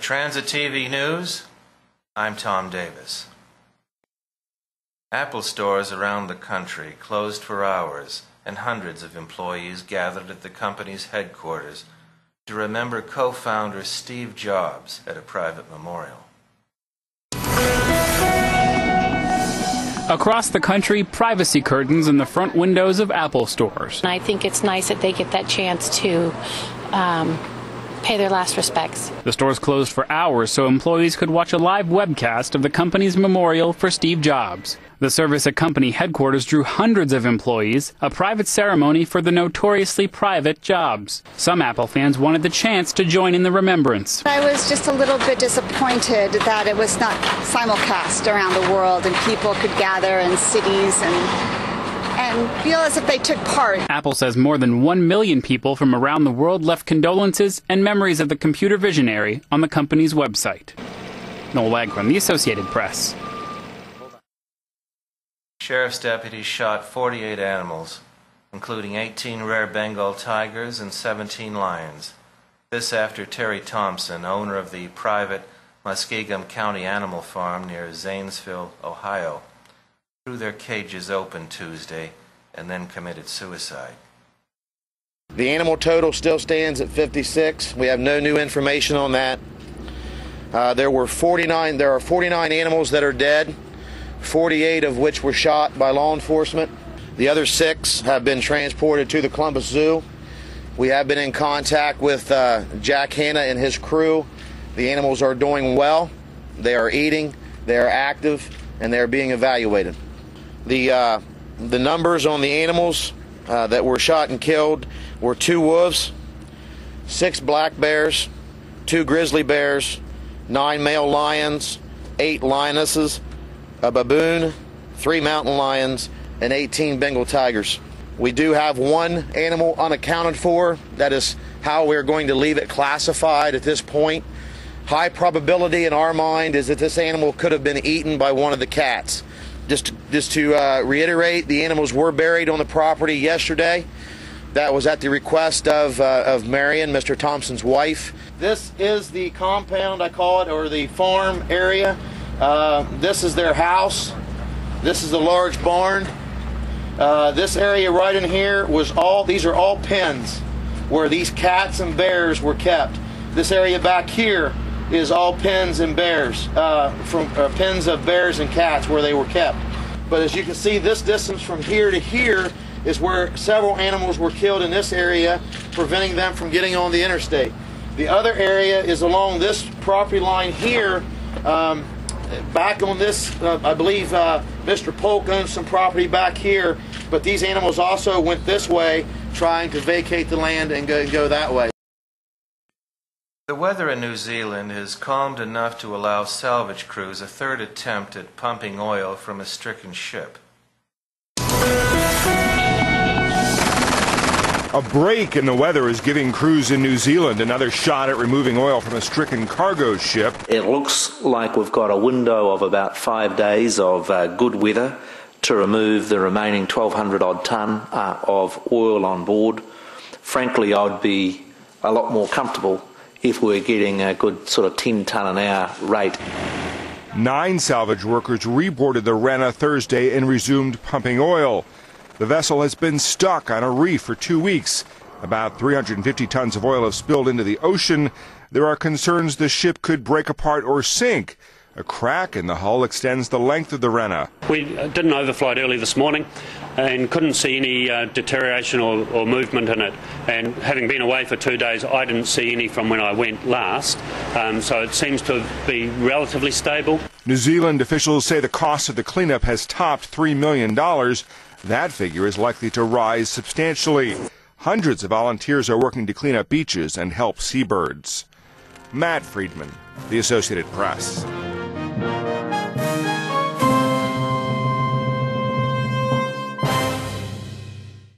Transit TV News, I'm Tom Davis. Apple stores around the country closed for hours, and hundreds of employees gathered at the company's headquarters to remember co-founder Steve Jobs at a private memorial. Across the country, privacy curtains in the front windows of Apple stores. I think it's nice that they get that chance to pay their last respects. The stores closed for hours so employees could watch a live webcast of the company's memorial for Steve Jobs. The service at company headquarters drew hundreds of employees, a private ceremony for the notoriously private Jobs. Some Apple fans wanted the chance to join in the remembrance. I was just a little bit disappointed that it was not simulcast around the world and people could gather in cities and feel as if they took part. Apple says more than 1 million people from around the world left condolences and memories of the computer visionary on the company's website. Noel Wagner, The Associated Press. Sheriff's deputies shot 48 animals, including 18 rare Bengal tigers and 17 lions. This after Terry Thompson, owner of the private Muskingum County Animal Farm near Zanesville, Ohio, threw their cages open Tuesday and then committed suicide. The animal total still stands at 56. We have no new information on that. There are 49 animals that are dead, 48 of which were shot by law enforcement. The other 6 have been transported to the Columbus Zoo. We have been in contact with Jack Hanna and his crew. The animals are doing well. They are eating, they are active, and they are being evaluated. The numbers on the animals that were shot and killed were 2 wolves, 6 black bears, 2 grizzly bears, 9 male lions, 8 lionesses, a baboon, 3 mountain lions, and 18 Bengal tigers. We do have 1 animal unaccounted for. That is how we're going to leave it classified at this point. High probability in our mind is that this animal could have been eaten by one of the cats. Just to reiterate, the animals were buried on the property yesterday. That was at the request of Marion, Mr. Thompson's wife. This is the compound, I call it, or the farm area. This is their house. This is the large barn. This area right in here these are all pens where these cats and bears were kept. This area back here is all pens and bears, pens of bears and cats where they were kept. But as you can see, this distance from here to here is where several animals were killed in this area, preventing them from getting on the interstate. The other area is along this property line here. Back on this, I believe Mr. Polk owns some property back here, but these animals also went this way, trying to vacate the land and go that way. The weather in New Zealand is calmed enough to allow salvage crews a third attempt at pumping oil from a stricken ship. A break in the weather is giving crews in New Zealand another shot at removing oil from a stricken cargo ship. It looks like we've got a window of about 5 days of good weather to remove the remaining 1,200 odd tonne of oil on board. Frankly, I'd be a lot more comfortable if we're getting a good sort of 10 tonne an hour rate. 9 salvage workers reboarded the Rena Thursday and resumed pumping oil. The vessel has been stuck on a reef for 2 weeks. About 350 tons of oil have spilled into the ocean. There are concerns the ship could break apart or sink. A crack in the hull extends the length of the Rena. We did an overflight early this morning and couldn't see any deterioration or movement in it. And having been away for 2 days, I didn't see any from when I went last. So it seems to be relatively stable. New Zealand officials say the cost of the cleanup has topped $3 million. That figure is likely to rise substantially. Hundreds of volunteers are working to clean up beaches and help seabirds. Matt Friedman, The Associated Press.